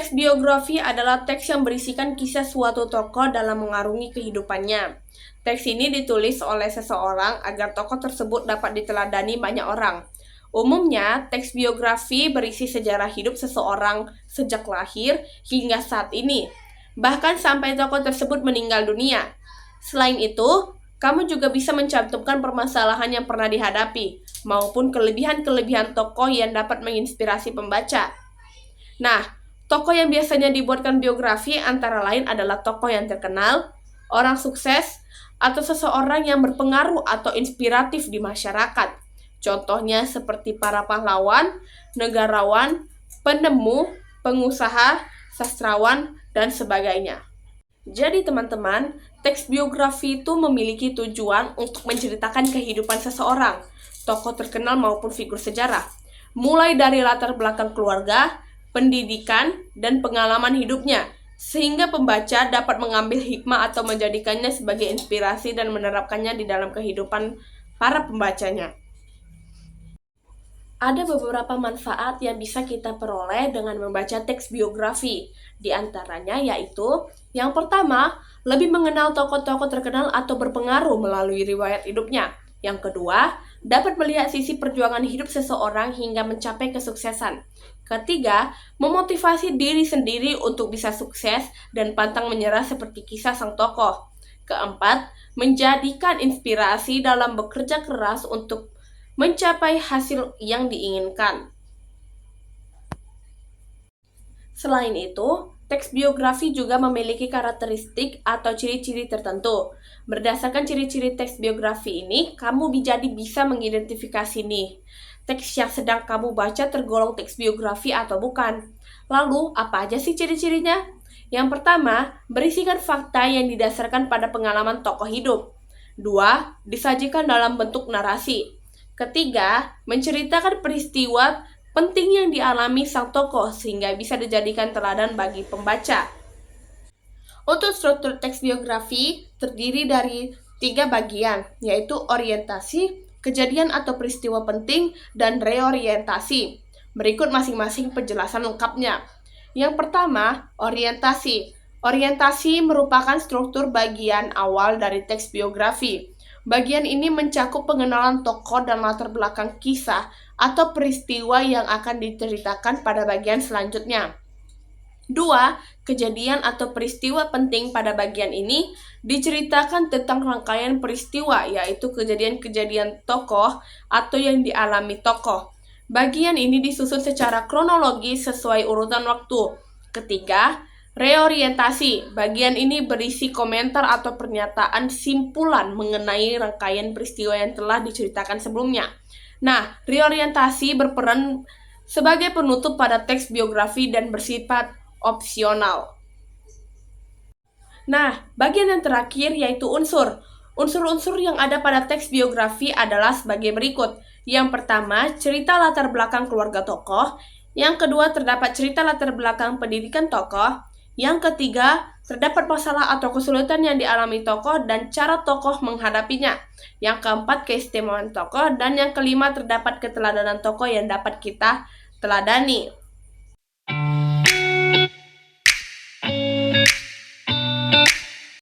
Teks biografi adalah teks yang berisikan kisah suatu tokoh dalam mengarungi kehidupannya. Teks ini ditulis oleh seseorang agar tokoh tersebut dapat diteladani banyak orang. Umumnya, teks biografi berisi sejarah hidup seseorang sejak lahir hingga saat ini, bahkan sampai tokoh tersebut meninggal dunia. Selain itu, kamu juga bisa mencantumkan permasalahan yang pernah dihadapi, maupun kelebihan-kelebihan tokoh yang dapat menginspirasi pembaca. Nah, tokoh yang biasanya dibuatkan biografi antara lain adalah tokoh yang terkenal, orang sukses, atau seseorang yang berpengaruh atau inspiratif di masyarakat. Contohnya seperti para pahlawan, negarawan, penemu, pengusaha, sastrawan, dan sebagainya. Jadi teman-teman, teks biografi itu memiliki tujuan untuk menceritakan kehidupan seseorang, tokoh terkenal maupun figur sejarah, mulai dari latar belakang keluarga, pendidikan, dan pengalaman hidupnya, sehingga pembaca dapat mengambil hikmah atau menjadikannya sebagai inspirasi dan menerapkannya di dalam kehidupan para pembacanya. Ada beberapa manfaat yang bisa kita peroleh dengan membaca teks biografi. Di antaranya yaitu, yang pertama, lebih mengenal tokoh-tokoh terkenal atau berpengaruh melalui riwayat hidupnya. Yang kedua, dapat melihat sisi perjuangan hidup seseorang hingga mencapai kesuksesan. Ketiga, memotivasi diri sendiri untuk bisa sukses dan pantang menyerah seperti kisah sang tokoh. Keempat, menjadikan inspirasi dalam bekerja keras untuk mencapai hasil yang diinginkan. Selain itu, teks biografi juga memiliki karakteristik atau ciri-ciri tertentu. Berdasarkan ciri-ciri teks biografi ini, kamu bisa mengidentifikasi nih, teks yang sedang kamu baca tergolong teks biografi atau bukan. Lalu, apa aja sih ciri-cirinya? Yang pertama, berisikan fakta yang didasarkan pada pengalaman tokoh hidup. 2. Disajikan dalam bentuk narasi. Ketiga, menceritakan peristiwa penting yang dialami sang tokoh sehingga bisa dijadikan teladan bagi pembaca. Untuk struktur teks biografi terdiri dari 3 bagian, yaitu orientasi, kejadian atau peristiwa penting, dan reorientasi. Berikut masing-masing penjelasan lengkapnya. Yang pertama, orientasi. Orientasi merupakan struktur bagian awal dari teks biografi. Bagian ini mencakup pengenalan tokoh dan latar belakang kisah atau peristiwa yang akan diceritakan pada bagian selanjutnya. 2. Kejadian atau peristiwa penting. Pada bagian ini diceritakan tentang rangkaian peristiwa, yaitu kejadian-kejadian tokoh atau yang dialami tokoh. Bagian ini disusun secara kronologis sesuai urutan waktu. Ketiga, reorientasi. Bagian ini berisi komentar atau pernyataan simpulan mengenai rangkaian peristiwa yang telah diceritakan sebelumnya. Nah, reorientasi berperan sebagai penutup pada teks biografi dan bersifat opsional. Nah, bagian yang terakhir yaitu unsur. Unsur-unsur yang ada pada teks biografi adalah sebagai berikut. Yang pertama, cerita latar belakang keluarga tokoh. Yang kedua, terdapat cerita latar belakang pendidikan tokoh. Yang ketiga, terdapat masalah atau kesulitan yang dialami tokoh dan cara tokoh menghadapinya. Yang keempat, keistimewaan tokoh. Dan yang kelima, terdapat keteladanan tokoh yang dapat kita teladani.